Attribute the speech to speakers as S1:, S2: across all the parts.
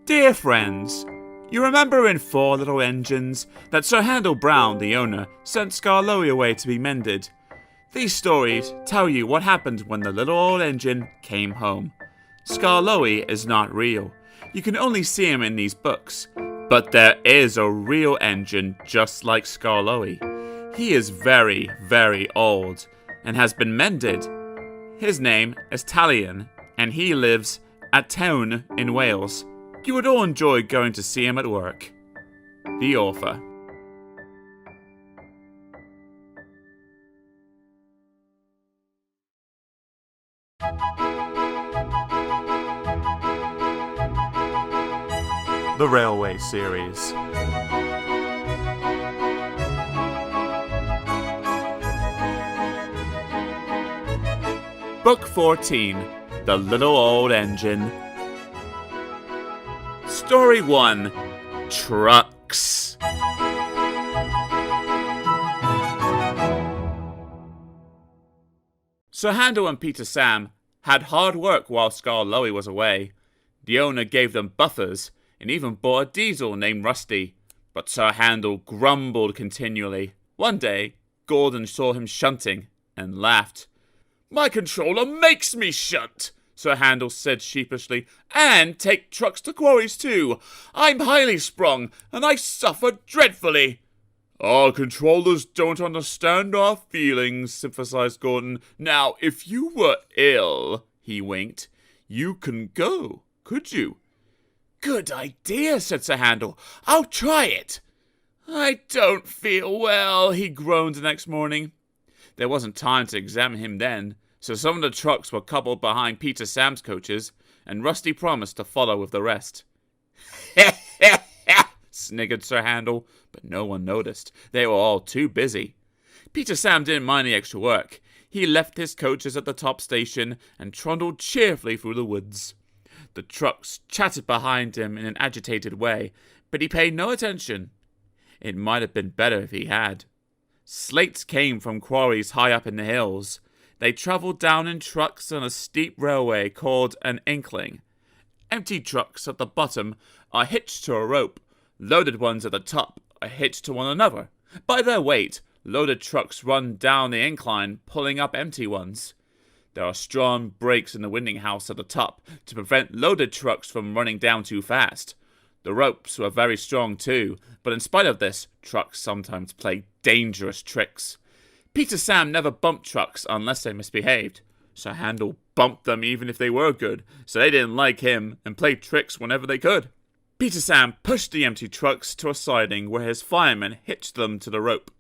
S1: Dear friends, you remember in Four Little Engines that Sir Handel Brown, the owner, sent Skarloey away to be mended. These stories tell you what happened when the little old engine came home. Skarloey is not real. You can only see him in these books. But there is a real engine just like Skarloey. He is very, very old and has been mended. His name is Talyllyn, and he lives at Talyllyn in Wales. You would all enjoy going to see him at work. The author. The Railway Series. Book 14, The Little Old Engine. Story 1, Trucks. Sir Handel and Peter Sam had hard work while Skarloey was away. The owner gave them buffers and even bought a diesel named Rusty, but Sir Handel grumbled continually. One day, Gordon saw him shunting and laughed. "My controller makes me shunt," Sir Handel said sheepishly, "and take trucks to quarries too. I'm highly sprung, and I suffer dreadfully." "Our controllers don't understand our feelings," sympathized Gordon. "Now, if you were ill," he winked, "you can go, could you?" "Good idea," said Sir Handel. "I'll try it." "I don't feel well," he groaned the next morning. There wasn't time to examine him then, so some of the trucks were coupled behind Peter Sam's coaches, and Rusty promised to follow with the rest. Sniggered Sir Handel, but no one noticed. They were all too busy. Peter Sam didn't mind the extra work. He left his coaches at the top station and trundled cheerfully through the woods. The trucks chattered behind him in an agitated way, but he paid no attention. It might have been better if he had. Slates came from quarries high up in the hills. They travelled down in trucks on a steep railway called an inkling. Empty trucks at the bottom are hitched to a rope. Loaded ones at the top are hitched to one another. By their weight, loaded trucks run down the incline, pulling up empty ones. There are strong brakes in the winding house at the top to prevent loaded trucks from running down too fast. The ropes were very strong too, but in spite of this, trucks sometimes play dangerous tricks. Peter Sam never bumped trucks unless they misbehaved. Sir Handel bumped them even if they were good, so they didn't like him and played tricks whenever they could. Peter Sam pushed the empty trucks to a siding where his firemen hitched them to the rope.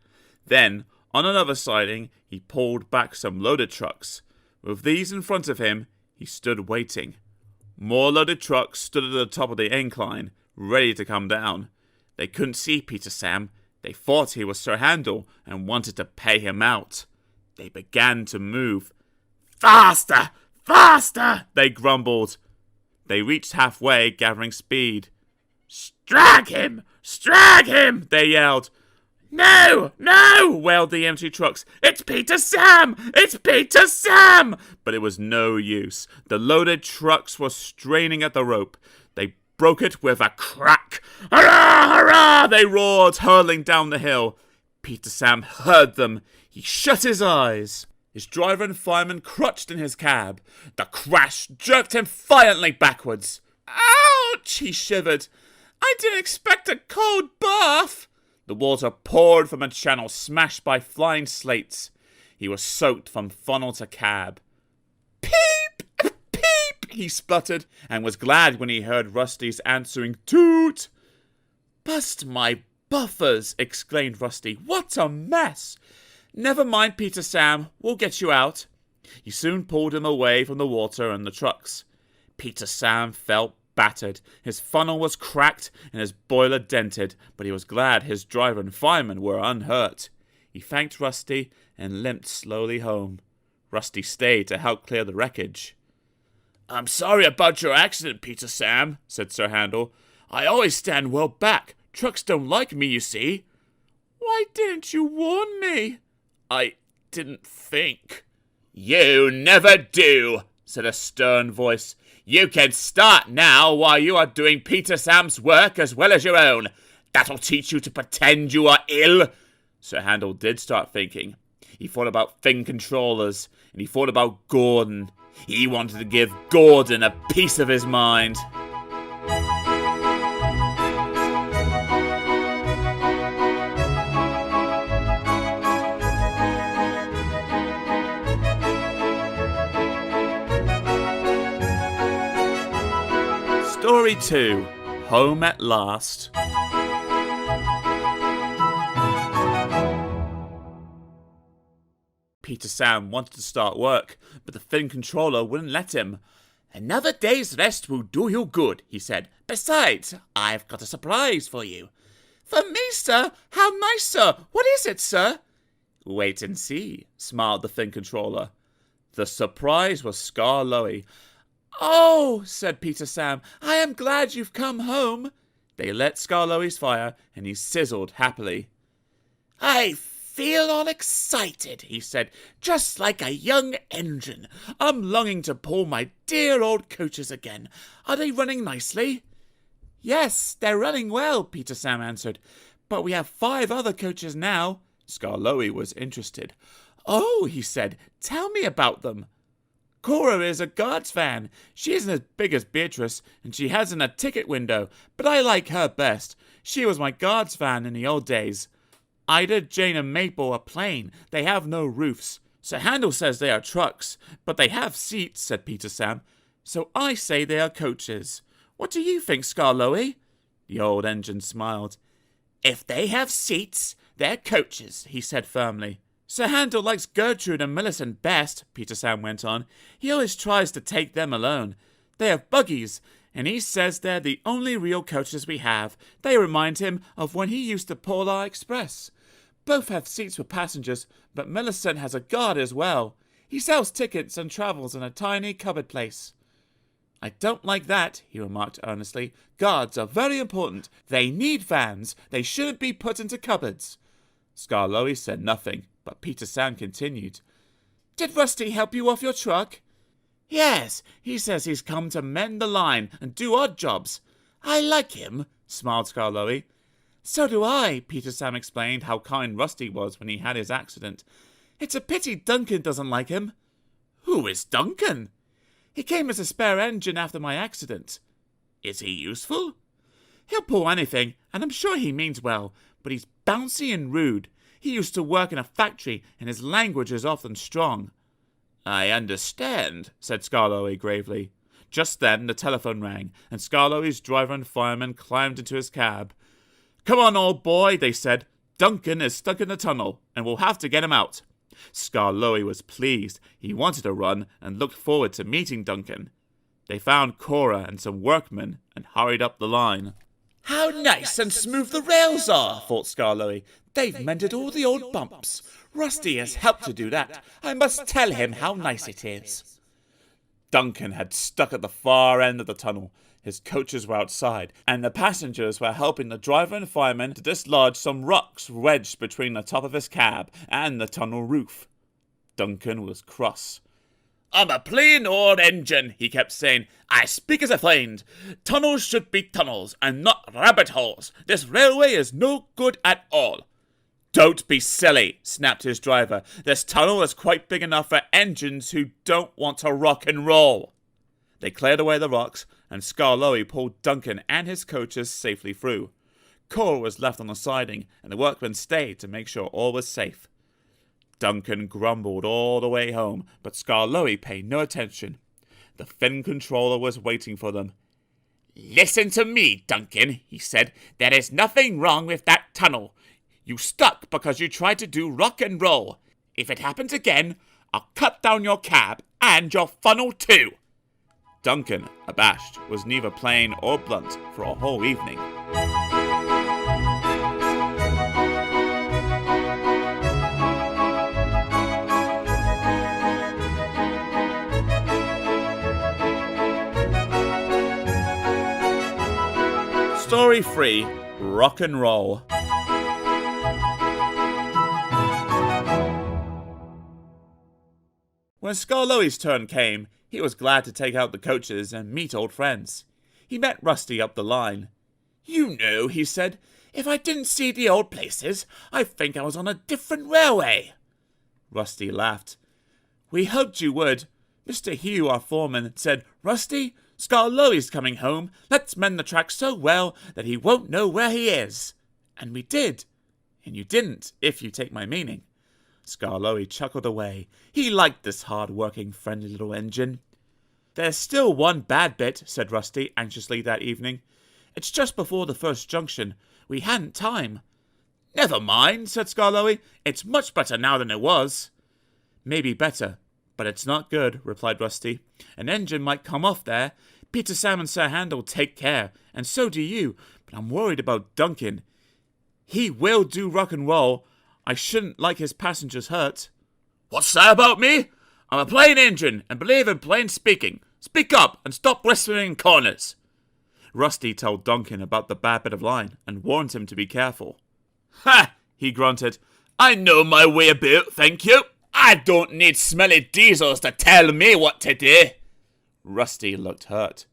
S1: Then, on another siding, he pulled back some loaded trucks. With these in front of him, he stood waiting. More loaded trucks stood at the top of the incline, ready to come down. They couldn't see Peter Sam. They thought he was Sir Handel and wanted to pay him out. They began to move. "Faster! Faster!" they grumbled. They reached halfway, gathering speed. "Strag him! Strag him!" they yelled. "No! No!" wailed the empty trucks. "It's Peter Sam! It's Peter Sam!" But it was no use. The loaded trucks were straining at the rope. They broke it with a crack. "Hurrah! Hurrah!" they roared, hurling down the hill. Peter Sam heard them. He shut his eyes. His driver and fireman crutched in his cab. The crash jerked him violently backwards. "Ouch!" he shivered. "I didn't expect a cold bath." The water poured from a channel smashed by flying slates. He was soaked from funnel to cab. "Peep! Peep!" he spluttered, and was glad when he heard Rusty's answering toot. "Bust my buffers!" exclaimed Rusty. "What a mess!" "Never mind, Peter Sam. We'll get you out." He soon pulled him away from the water and the trucks. Peter Sam felt battered. His funnel was cracked and his boiler dented, but he was glad his driver and fireman were unhurt. He thanked Rusty and limped slowly home. Rusty stayed to help clear the wreckage. "I'm sorry about your accident, Peter Sam," said Sir Handel. "I always stand well back. Trucks don't like me, you see." "Why didn't you warn me?" "I didn't think." "You never do," said a stern voice. "You can start now while you are doing Peter Sam's work as well as your own. That'll teach you to pretend you are ill." Sir Handel did start thinking. He thought about fin controllers, and he thought about Gordon. He wanted to give Gordon a piece of his mind. Story 2. Home at Last. Peter Sam wanted to start work, but the fin controller wouldn't let him. "Another day's rest will do you good," he said. "Besides, I've got a surprise for you." "For me, sir? How nice, sir! What is it, sir?" "Wait and see," smiled the fin controller. The surprise was Skarloey. "Oh," said Peter Sam, "I am glad you've come home." They lit Skarloey's fire, and he sizzled happily. "I feel all excited," he said, "just like a young engine. I'm longing to pull my dear old coaches again. Are they running nicely?" "Yes, they're running well," Peter Sam answered. "But we have 5 other coaches now." Skarloey was interested. "Oh," he said, "tell me about them." "Cora is a Guards fan. She isn't as big as Beatrice, and she hasn't a ticket window, but I like her best. She was my Guards fan in the old days. Ida, Jane, and Maple are plain. They have no roofs. Sir Handel says they are trucks, but they have seats," said Peter Sam. "So I say they are coaches. What do you think, Skarloey?" The old engine smiled. "If they have seats, they're coaches," he said firmly. "Sir Handel likes Gertrude and Millicent best," Peter Sam went on. "He always tries to take them alone. They have buggies, and he says they're the only real coaches we have. They remind him of when he used the Polar Express. Both have seats for passengers, but Millicent has a guard as well. He sells tickets and travels in a tiny cupboard place." "I don't like that," he remarked earnestly. "Guards are very important. They need fans. They shouldn't be put into cupboards." Skarloey said nothing, but Peter Sam continued. "Did Rusty help you off your truck?" "Yes, he says he's come to mend the line and do odd jobs. I like him," smiled Skarloey. "So do I," Peter Sam explained how kind Rusty was when he had his accident. "It's a pity Duncan doesn't like him." "Who is Duncan?" "He came as a spare engine after my accident." "Is he useful?" "He'll pull anything, and I'm sure he means well, but he's bouncy and rude. He used to work in a factory, and his language is often strong." "I understand," said Skarloey gravely. Just then the telephone rang, and Skarloey's driver and fireman climbed into his cab. "Come on, old boy," they said. "Duncan is stuck in the tunnel, and we'll have to get him out." Skarloey was pleased. He wanted to run and looked forward to meeting Duncan. They found Cora and some workmen and hurried up the line. "How nice and smooth the rails are," thought Skarloey. "They've mended all the old bumps. Rusty has helped to do that. I must tell him how nice it is." Duncan had stuck at the far end of the tunnel. His coaches were outside, and the passengers were helping the driver and fireman to dislodge some rocks wedged between the top of his cab and the tunnel roof. Duncan was cross. "I'm a plain old engine," he kept saying. "I speak as a friend. Tunnels should be tunnels, and not rabbit holes. This railway is no good at all." "Don't be silly," snapped his driver. "This tunnel is quite big enough for engines who don't want to rock and roll." They cleared away the rocks, and Skarloey pulled Duncan and his coaches safely through. Cora was left on the siding, and the workmen stayed to make sure all was safe. Duncan grumbled all the way home, but Skarloey paid no attention. The fin controller was waiting for them. "Listen to me, Duncan," he said. "There is nothing wrong with that tunnel. You stuck because you tried to do rock and roll. If it happens again, I'll cut down your cab and your funnel too." Duncan, abashed, was neither plain or blunt for a whole evening. Story 3, Rock and Roll. When Skarloey's turn came, he was glad to take out the coaches and meet old friends. He met Rusty up the line. "You know," he said, "if I didn't see the old places, I'd think I was on a different railway." Rusty laughed. "We hoped you would. Mr. Hugh, our foreman, said, 'Rusty, Skarloey's coming home. Let's mend the track so well that he won't know where he is.' And we did. And you didn't, if you take my meaning." Skarloey chuckled away. He liked this hard-working, friendly little engine. "There's still one bad bit," said Rusty anxiously that evening. "It's just before the first junction. We hadn't time." "Never mind," said Skarloey. "It's much better now than it was." "Maybe better, but it's not good," replied Rusty. "An engine might come off there. Peter, Sam, and Sir Handel take care, and so do you, but I'm worried about Duncan. He will do rock and roll. I shouldn't like his passengers hurt." "What's that about me? I'm a plain engine and believe in plain speaking. Speak up and stop whispering in corners." Rusty told Duncan about the bad bit of line and warned him to be careful. "Ha!" he grunted. "I know my way about, thank you. I don't need smelly diesels to tell me what to do." Rusty looked hurt.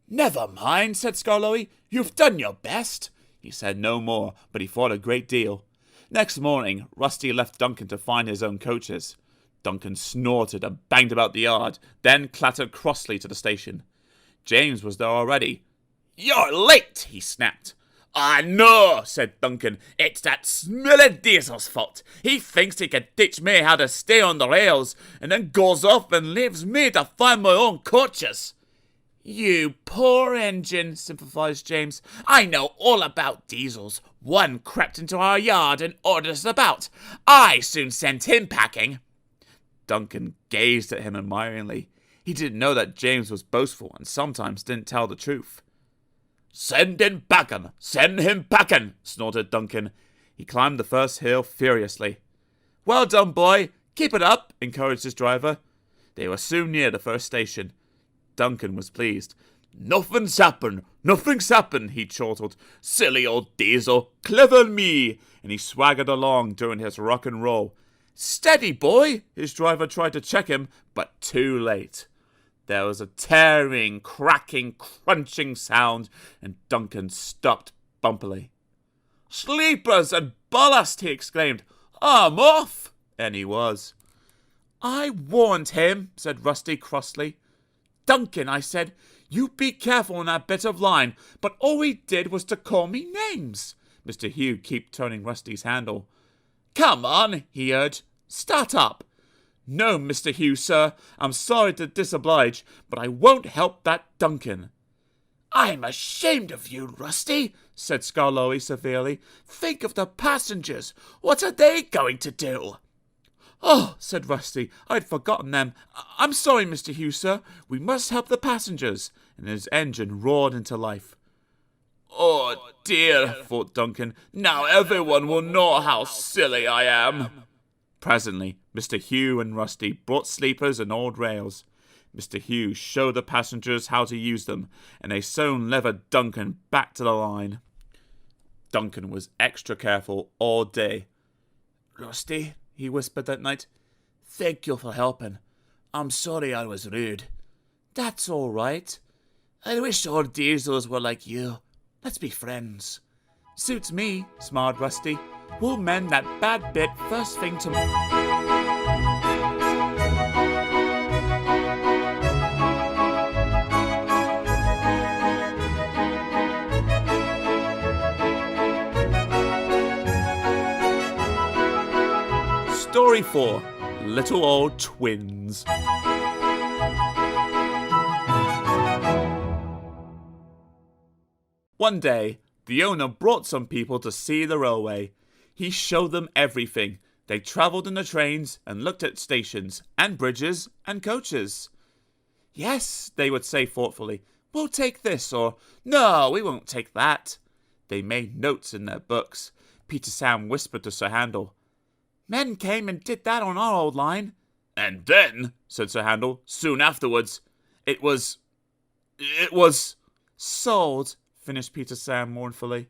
S1: "Never mind," said Skarloey. "You've done your best." He said no more, but he thought a great deal. Next morning, Rusty left Duncan to find his own coaches. Duncan snorted and banged about the yard, then clattered crossly to the station. James was there already. "You're late," he snapped. "I know," said Duncan. "It's that smelly diesel's fault. He thinks he can teach me how to stay on the rails, and then goes off and leaves me to find my own coaches." "You poor engine," sympathized James. "I know all about diesels. One crept into our yard and ordered us about. I soon sent him packing." Duncan gazed at him admiringly. He didn't know that James was boastful and sometimes didn't tell the truth. "Send him packing! Send him packing!" snorted Duncan. He climbed the first hill furiously. "Well done, boy! Keep it up!" encouraged his driver. They were soon near the first station. Duncan was pleased. "Nothing's happened! Nothing's happened!" he chortled. "Silly old diesel! Clever me!" And he swaggered along during his rock and roll. "Steady, boy!" His driver tried to check him, but too late. There was a tearing, cracking, crunching sound, and Duncan stopped bumpily. "Sleepers and ballast!" he exclaimed. "I'm off!" And he was. "I warned him," said Rusty crossly. "Duncan," I said, "you be careful on that bit of line, but all he did was to call me names." Mr. Hugh kept turning Rusty's handle. "Come on," he urged. "Start up." "No, Mr. Hugh, sir. I'm sorry to disoblige, but I won't help that Duncan." "I'm ashamed of you, Rusty," said Skarloey severely. "Think of the passengers. What are they going to do?" "Oh," said Rusty, "I'd forgotten them. I'm sorry, Mr. Hugh, sir. We must help the passengers." And his engine roared into life. "Oh dear," thought Duncan. "Now everyone will know how silly I am." Presently, Mr. Hugh and Rusty brought sleepers and old rails. Mr. Hugh showed the passengers how to use them, and they soon levered Duncan back to the line. Duncan was extra careful all day. "Rusty," he whispered that night, "thank you for helping. I'm sorry I was rude." "That's all right. I wish all diesels were like you. Let's be friends." "Suits me," smiled Rusty. "We'll mend that bad bit first thing tomorrow." Story 4. Little Old Twins. One day, the owner brought some people to see the railway. He showed them everything. They travelled in the trains and looked at stations and bridges and coaches. "Yes," they would say thoughtfully, "we'll take this," or "No, we won't take that." They made notes in their books. Peter Sam whispered to Sir Handel, "Men came and did that on our old line." "And then," said Sir Handel, "soon afterwards, it was... sold," finished Peter Sam mournfully.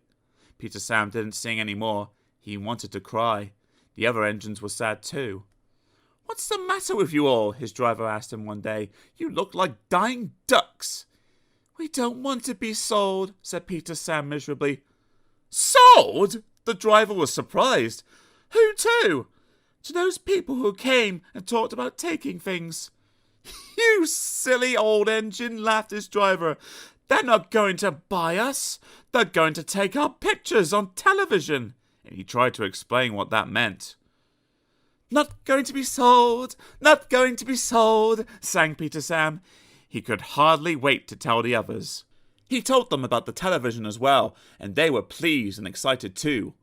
S1: Peter Sam didn't sing any more. He wanted to cry. The other engines were sad too. "What's the matter with you all?" his driver asked him one day. "You look like dying ducks." "We don't want to be sold," said Peter Sam miserably. "Sold?" The driver was surprised. "Who to?" "To those people who came and talked about taking things." "You silly old engine," laughed his driver. "They're not going to buy us. They're going to take our pictures on television." And he tried to explain what that meant. "Not going to be sold, not going to be sold," sang Peter Sam. He could hardly wait to tell the others. He told them about the television as well, and they were pleased and excited too.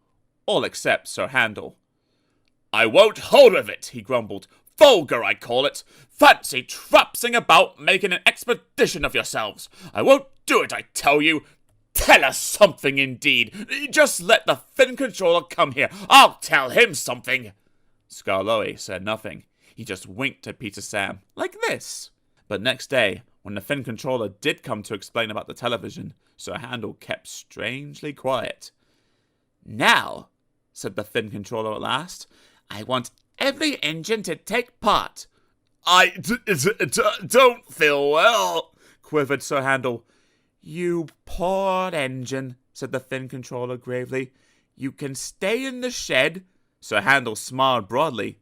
S1: All except Sir Handel. "I won't hold with it," he grumbled. "Vulgar, I call it. Fancy trapsing about, making an expedition of yourselves. I won't do it, I tell you. Tell us something, indeed. Just let the fin controller come here. I'll tell him something." Skarloey said nothing. He just winked at Peter Sam, like this. But next day, when the fin controller did come to explain about the television, Sir Handel kept strangely quiet. "Now," said the fin controller at last, "I want every engine to take part." "I don't feel well," quivered Sir Handel. "You poor engine," said the fin controller gravely. "You can stay in the shed." Sir Handel smiled broadly.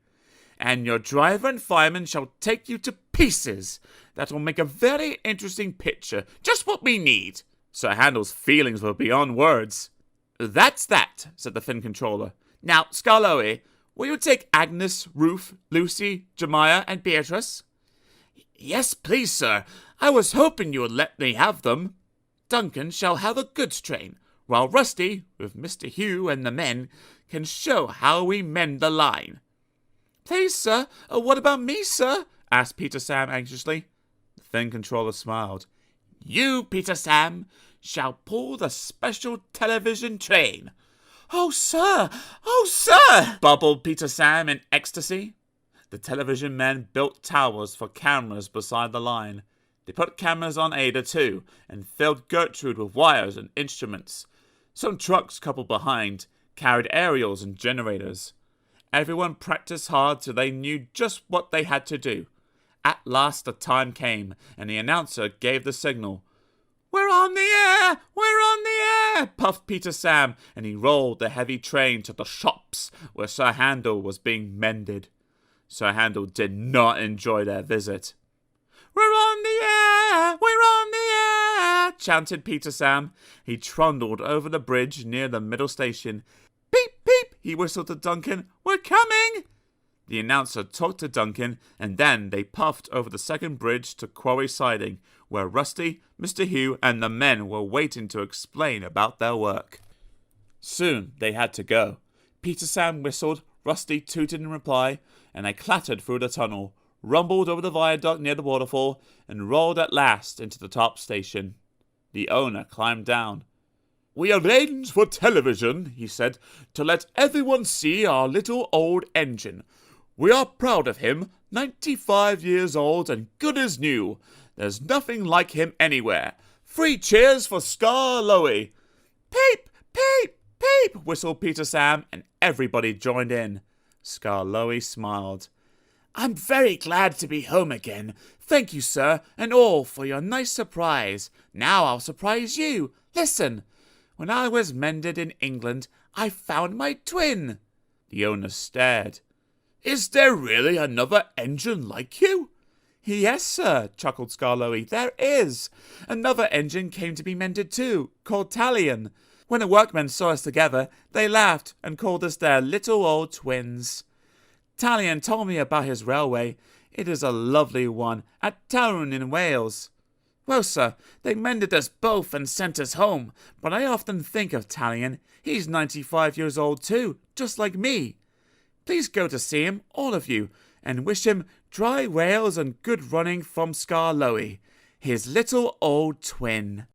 S1: "And your driver and fireman shall take you to pieces. That will make a very interesting picture. Just what we need." Sir Handel's feelings were beyond words. "That's that," said the fin controller. "Now, Skarloey, will you take Agnes, Ruth, Lucy, Jemima, and Beatrice?" "Yes, please, sir. I was hoping you would let me have them." "Duncan shall have a goods train, while Rusty, with Mr. Hugh and the men, can show how we mend the line." "Please, sir, what about me, sir?" asked Peter Sam anxiously. The fin controller smiled. "You, Peter Sam, shall pull the special television train." "Oh, sir! Oh, sir!" bubbled Peter Sam in ecstasy. The television men built towers for cameras beside the line. They put cameras on Ada too, and filled Gertrude with wires and instruments. Some trucks coupled behind carried aerials and generators. Everyone practiced hard till they knew just what they had to do. At last the time came, and the announcer gave the signal. "We're on the air! We're on the air!" puffed Peter Sam, and he rolled the heavy train to the shops where Sir Handel was being mended. Sir Handel did not enjoy their visit. "We're on the air! We're on the air!" chanted Peter Sam. He trundled over the bridge near the middle station. "Beep, beep," he whistled to Duncan. "We're coming!" The announcer talked to Duncan, and then they puffed over the second bridge to Quarry Siding, where Rusty, Mr. Hugh, and the men were waiting to explain about their work. Soon they had to go. Peter Sam whistled, Rusty tooted in reply, and they clattered through the tunnel, rumbled over the viaduct near the waterfall, and rolled at last into the top station. The owner climbed down. "We arranged for television," he said, "to let everyone see our little old engine. We are proud of him, 95 years old and good as new. There's nothing like him anywhere. 3 cheers for Skarloey." "Peep, peep, peep," whistled Peter Sam, and everybody joined in. Skarloey smiled. "I'm very glad to be home again. Thank you, sir, and all, for your nice surprise. Now I'll surprise you. Listen. When I was mended in England, I found my twin." The owner stared. "Is there really another engine like you?" "Yes, sir," chuckled Skarloey. "There is. Another engine came to be mended too, called Talyllyn. When the workmen saw us together, they laughed and called us their little old twins. Talyllyn told me about his railway. It is a lovely one, at Talyllyn in Wales. Well, sir, they mended us both and sent us home, but I often think of Talyllyn. He's 95 years old too, just like me. Please go to see him, all of you, and wish him dry rails and good running from Skarloey, his little old twin."